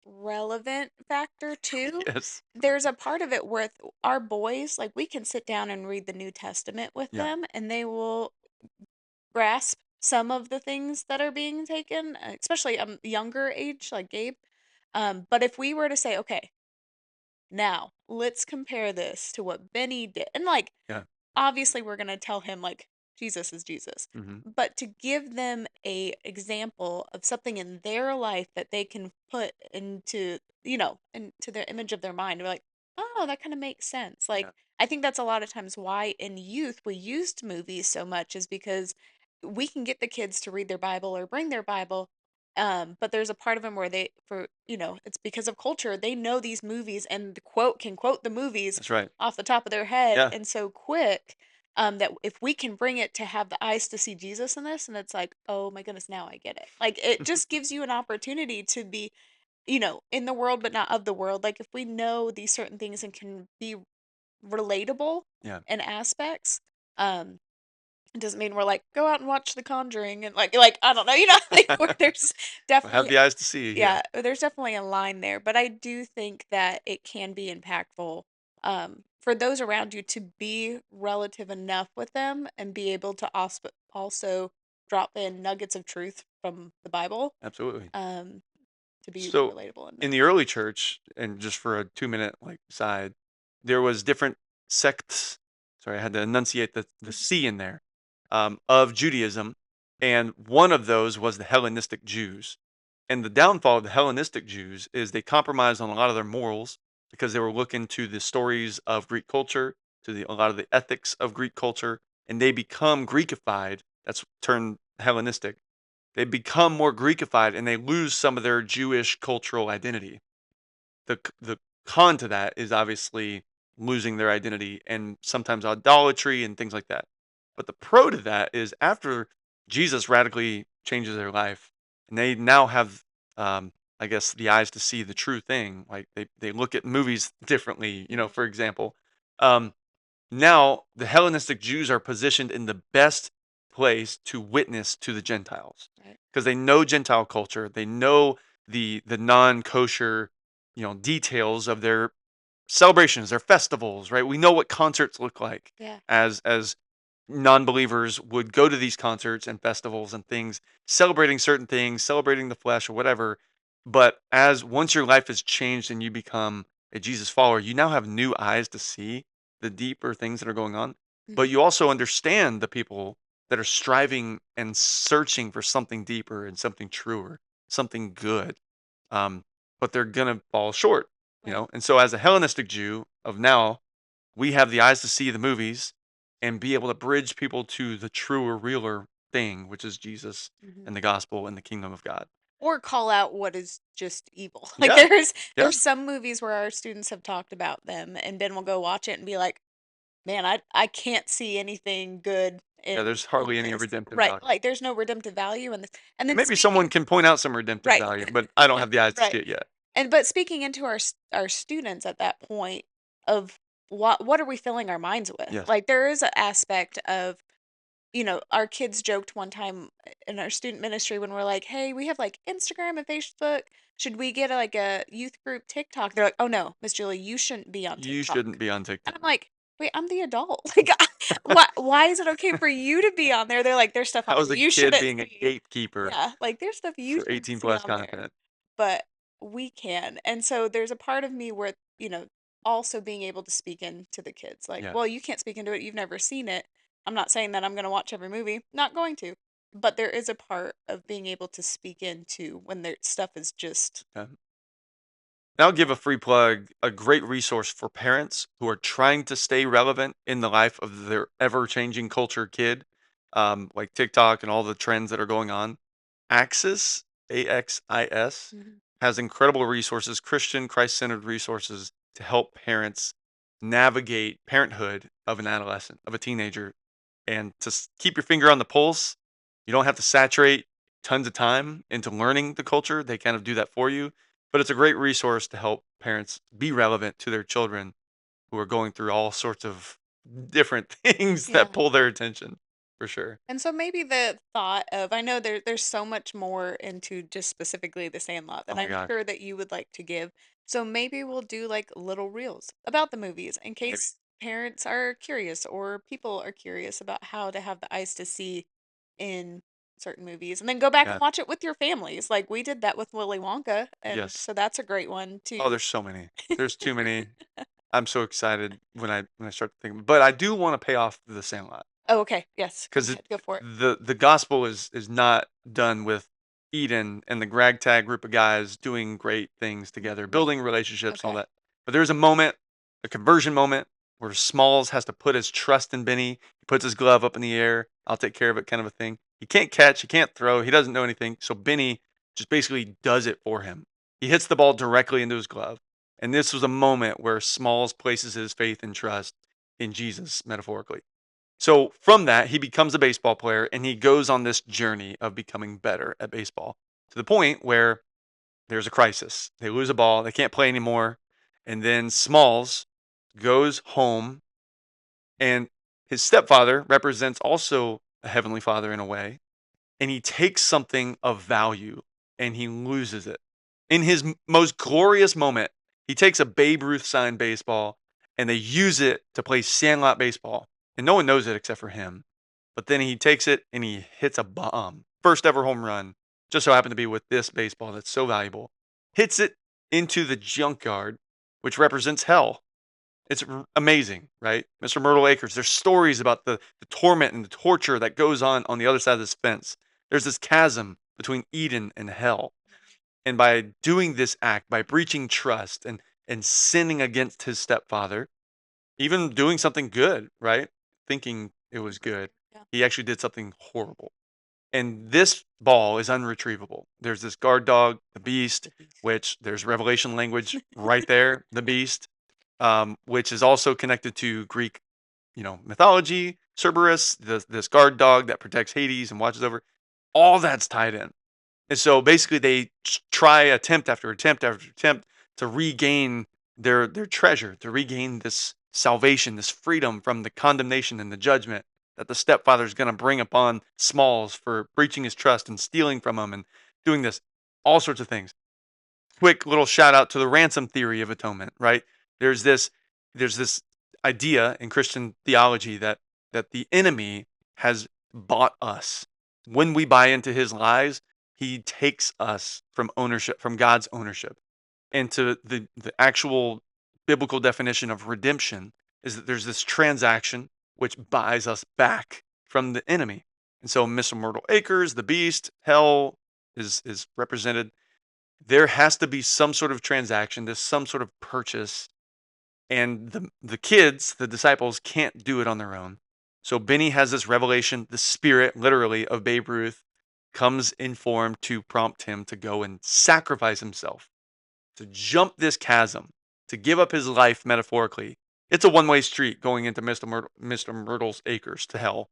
Speaker 1: relevant factor too,
Speaker 2: Yes.
Speaker 1: there's a part of it where our boys, like we can sit down and read the New Testament with
Speaker 2: Yeah.
Speaker 1: them and they will grasp some of the things that are being taken, especially younger age like Gabe. But if we were to say, okay, now let's compare this to what Benny did, and like
Speaker 2: Yeah.
Speaker 1: obviously we're going to tell him like Jesus is Jesus,
Speaker 2: Hmm.
Speaker 1: but to give them a example of something in their life that they can put into, into their image of their mind. We're like, "Oh, that kind of makes sense." Like
Speaker 2: Yeah.
Speaker 1: I think that's a lot of times why in youth we used movies so much is because we can get the kids to read their Bible or bring their Bible. But there's a part of them where it's because of culture. They know these movies and can quote the movies
Speaker 2: That's right.
Speaker 1: off the top of their head
Speaker 2: Yeah.
Speaker 1: and so quick, that if we can bring it to have the eyes to see Jesus in this, and it's like, oh my goodness, now I get it. Like it just gives you an opportunity to be, in the world but not of the world. Like if we know these certain things and can be relatable
Speaker 2: Yeah.
Speaker 1: in aspects, um, it doesn't mean we're like go out and watch The Conjuring and like I don't know, like where there's
Speaker 2: Have
Speaker 1: definitely
Speaker 2: the eyes to see. Yeah.
Speaker 1: yeah, there's definitely a line there, but I do think that it can be impactful, for those around you to be relative enough with them and be able to also drop in nuggets of truth from the Bible,
Speaker 2: Absolutely.
Speaker 1: um, to be
Speaker 2: So
Speaker 1: relatable in
Speaker 2: in
Speaker 1: there.
Speaker 2: the early church, and just for a 2 minute like side, there was different sects. Sorry, I had to enunciate the
Speaker 1: Mhm.
Speaker 2: C in there, of Judaism, and one of those was the Hellenistic Jews. And the downfall of the Hellenistic Jews is they compromised on a lot of their morals because they were looking to the stories of Greek culture, to a lot of the ethics of Greek culture, and they become Greekified. That's turned Hellenistic. They become more Greekified and they lose some of their Jewish cultural identity. The con to that is obviously losing their identity and sometimes idolatry and things like that. But the pro to that is after Jesus radically changes their life and they now have, I guess, the eyes to see the true thing. Like they look at movies differently,
Speaker 1: Mhm.
Speaker 2: for example. Um, now the Hellenistic Jews are positioned in the best place to witness to the Gentiles
Speaker 1: Right.
Speaker 2: because they know Gentile culture, they know the non-kosher, details of their celebrations, their festivals, right? We know what concerts look like
Speaker 1: Yeah.
Speaker 2: as non-believers would go to these concerts and festivals and things, celebrating certain things, celebrating the flesh or whatever. But as once your life has changed and you become a Jesus follower, you now have new eyes to see the deeper things that are going on. But
Speaker 1: Mhm.
Speaker 2: you also understand the people that are striving and searching for something deeper and something truer, something good. Um, but they're gonna fall short,
Speaker 1: Right.
Speaker 2: And so as a Hellenistic Jew of now, we have the eyes to see the movies and be able to bridge people to the truer, realer thing, which is Jesus
Speaker 1: Mhm.
Speaker 2: and the gospel and the kingdom of God.
Speaker 1: Or call out what is just evil. Like
Speaker 2: Yeah. Yeah.
Speaker 1: there's some movies where our students have talked about them, and Ben will go watch it and be like, "Man, I can't see anything good
Speaker 2: Yeah.
Speaker 1: in
Speaker 2: There's hardly any
Speaker 1: this."
Speaker 2: redemptive
Speaker 1: Right.
Speaker 2: value.
Speaker 1: Like there's no redemptive value in this. And then
Speaker 2: Maybe someone
Speaker 1: speaking
Speaker 2: can point out some redemptive
Speaker 1: right.
Speaker 2: value, but I don't have the eyes to see
Speaker 1: Right.
Speaker 2: it yet.
Speaker 1: And but speaking into our students at that point of what are we filling our minds with?
Speaker 2: Yes.
Speaker 1: Like there is an aspect of our kids joked one time in our student ministry when we're like, "Hey, we have like Instagram and Facebook. Should we get like a youth group TikTok?" They're like, "Oh no, Miss Julie, you shouldn't be on
Speaker 2: You
Speaker 1: TikTok."
Speaker 2: shouldn't be on
Speaker 1: And I'm
Speaker 2: TikTok.
Speaker 1: like, "Wait, I'm the adult. Like, why is it okay for you to be on there?" They're like, "There's stuff on
Speaker 2: How is
Speaker 1: there
Speaker 2: a
Speaker 1: you
Speaker 2: kid
Speaker 1: shouldn't
Speaker 2: being a
Speaker 1: see."
Speaker 2: gatekeeper
Speaker 1: Yeah, like there's stuff you
Speaker 2: for
Speaker 1: shouldn't
Speaker 2: 18
Speaker 1: see
Speaker 2: plus
Speaker 1: on there,
Speaker 2: content?
Speaker 1: but we can. And so there's a part of me where, also being able to speak into the kids. Like,
Speaker 2: Yes.
Speaker 1: well, you can't speak into it. You've never seen it. I'm not saying that I'm going to watch every movie. Not going to. But there is a part of being able to speak into when their stuff is just
Speaker 2: Yeah. And I'll give a free plug, a great resource for parents who are trying to stay relevant in the life of their ever changing culture kid, like TikTok and all the trends that are going on. Axis, AXIS,
Speaker 1: Mhm.
Speaker 2: has incredible resources, Christian, Christ centered resources to help parents navigate parenthood of an adolescent, of a teenager, and to keep your finger on the pulse. You don't have to saturate tons of time into learning the culture. They kind of do that for you. But it's a great resource to help parents be relevant to their children who are going through all sorts of different things that
Speaker 1: yeah.
Speaker 2: pull their attention, for sure.
Speaker 1: And so maybe the thought of I know there's so much more into just specifically the Sandlot
Speaker 2: Oh
Speaker 1: that
Speaker 2: my
Speaker 1: I'm
Speaker 2: gosh.
Speaker 1: sure that you would like to give. So maybe we'll do like little reels about the movies in
Speaker 2: Maybe.
Speaker 1: case parents are curious or people are curious about how to have the eyes to see in certain movies and then go back and
Speaker 2: Yeah.
Speaker 1: watch it with your families. Like we did that with Willy Wonka, and
Speaker 2: Yes.
Speaker 1: so that's a great one too.
Speaker 2: Oh, there's so many. There's too many. I'm so excited when I start to think. But I do want to pay off the Sandlot.
Speaker 1: Oh, okay. Yes. Go
Speaker 2: Because
Speaker 1: ahead. Go for it.
Speaker 2: the gospel is not done with Eden and the ragtag group of guys doing great things together,
Speaker 1: Right.
Speaker 2: building relationships and all
Speaker 1: Okay.
Speaker 2: that. But there's a moment, a conversion moment, where Smalls has to put his trust in Benny. He puts his glove up in the air. I'll take care of it, kind of a thing. He can't catch, he can't throw, he doesn't know anything. So Benny just basically does it for him. He hits the ball directly into his glove. And this was a moment where Smalls places his faith and trust in Jesus, metaphorically. So from that, he becomes a baseball player and he goes on this journey of becoming better at baseball to the point where there's a crisis. They lose a ball, they can't play anymore. And then Smalls goes home, and his stepfather represents also a heavenly father in a way, and he takes something of value and he loses it. In his most glorious moment, he takes a Babe Ruth signed baseball and they use it to play Sandlot baseball. And no one knows it except for him. But then he takes it and he hits a bomb. First ever home run. Just so happened to be with this baseball that's so valuable. Hits it into the junkyard, which represents hell. It's amazing, right? Mr. Myrtle Acres. There's stories about the torment and the torture that goes on the other side of this fence. There's this chasm between Eden and hell. And by doing this act, by breaching trust and sinning against his stepfather, even doing something good, right? Thinking it was good,
Speaker 1: Yeah.
Speaker 2: he actually did something horrible. And this ball is unretrievable. There's this guard dog, the beast,
Speaker 1: The beast.
Speaker 2: which there's Revelation language right there, the beast, which is also connected to Greek, mythology. Cerberus, this guard dog that protects Hades and watches over. All that's tied in. And so basically, they try attempt after attempt after attempt to regain their treasure, to regain this salvation, this freedom from the condemnation and the judgment that the stepfather is going to bring upon Smalls for breaching his trust and stealing from him and doing this, all sorts of things. Quick little shout out to the ransom theory of atonement, right? There's this there's this idea in Christian theology that the enemy has bought us. When we buy into his lies, he takes us from ownership, from God's ownership. And to the actual biblical definition of redemption is that there's this transaction which buys us back from the enemy. And so Mr. Myrtle Acres, the beast, hell is represented. There has to be some sort of transaction, there's some sort of purchase, and the kids, the disciples, can't do it on their own. So Benny has this revelation, the spirit, literally, of Babe Ruth comes in form to prompt him to go and sacrifice himself, to jump this chasm, to give up his life metaphorically. It's a one-way street going into Mr. Myrtle's acres to hell.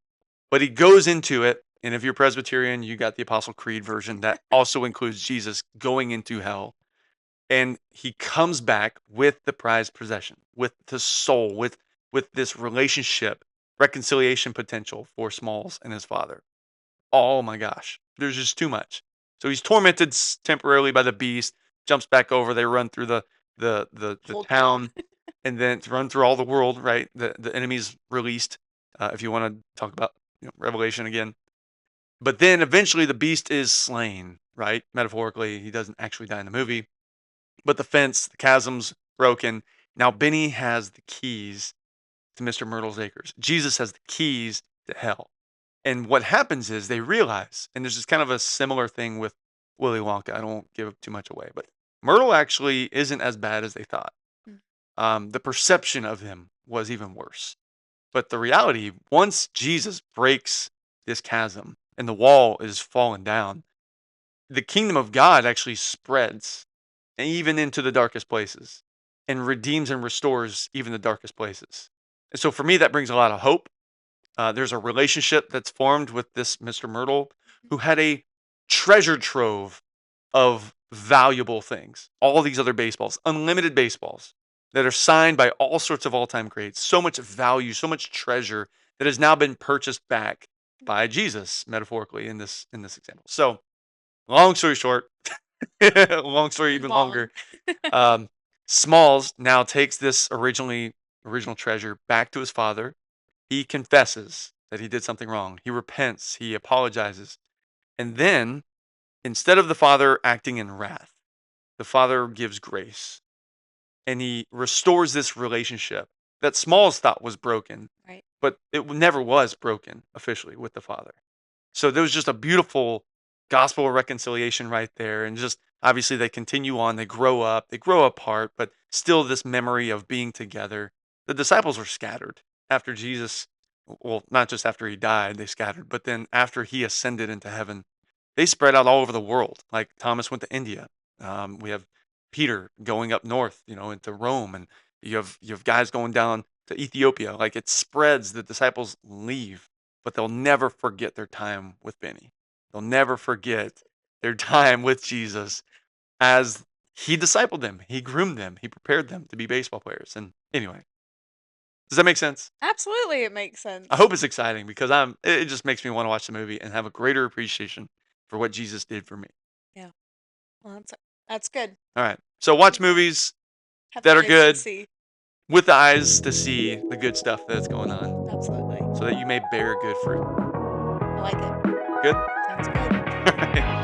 Speaker 2: But he goes into it, and if you're Presbyterian, you got the Apostle Creed version that also includes Jesus going into hell. And he comes back with the prized possession, with the soul, with this relationship, reconciliation potential for Smalls and his father. Oh my gosh, there's just too much. So he's tormented temporarily by the beast, jumps back over. They run through the
Speaker 1: Whole town.
Speaker 2: town, and then to run through all the world. Right, the enemy's released. If you want to talk about Revelation again, but then eventually the beast is slain. Right, metaphorically, he doesn't actually die in the movie, but the fence, the chasm's broken. Now Benny has the keys to Mr. Myrtle's acres. Jesus has the keys to hell. And what happens is they realize, and there's just kind of a similar thing with Willy Wonka. I don't give too much away, but Myrtle actually isn't as bad as they thought.
Speaker 1: Mm.
Speaker 2: The perception of him was even worse. But the reality, once Jesus breaks this chasm and the wall is fallen down, the kingdom of God actually spreads and even into the darkest places and redeems and restores even the darkest places. And so for me, that brings a lot of hope. There's a relationship that's formed with this Mr. Myrtle who had a treasure trove of valuable things. All these other baseballs, unlimited baseballs that are signed by all sorts of all-time greats. So much value, so much treasure that has now been purchased back by Jesus, metaphorically in this example. So, long story short, long story even
Speaker 1: Long.
Speaker 2: longer. Um, Smalls now takes this original treasure back to his father. He confesses that he did something wrong. He repents. He apologizes. And then, instead of the father acting in wrath, the father gives grace and he restores this relationship that Smalls thought was broken,
Speaker 1: Right.
Speaker 2: but it never was broken officially with the father. So there was just a beautiful gospel of reconciliation right there. And just obviously they continue on, they grow up, they grow apart, but still this memory of being together. The disciples were scattered after Jesus, well, not just after he died, they scattered, but then after he ascended into heaven, they spread out all over the world. Like Thomas went to India. We have Peter going up north, into Rome, and you have guys going down to Ethiopia. Like it spreads. The disciples leave, but they'll never forget their time with Benny. They'll never forget their time with Jesus as he discipled them, he groomed them, he prepared them to be baseball players. And anyway, does that make sense?
Speaker 1: Absolutely, it makes
Speaker 2: I
Speaker 1: sense.
Speaker 2: hope it's exciting because it just makes me want to watch the movie and have a greater appreciation for what Jesus did for me.
Speaker 1: Yeah. Well, that's good.
Speaker 2: All right. So watch movies
Speaker 1: Have
Speaker 2: that are
Speaker 1: eyes to
Speaker 2: good
Speaker 1: see.
Speaker 2: with the eyes to see the good stuff that's going on
Speaker 1: Absolutely.
Speaker 2: so that you may bear good fruit.
Speaker 1: I like it.
Speaker 2: Good?
Speaker 1: Sounds good.
Speaker 2: All right.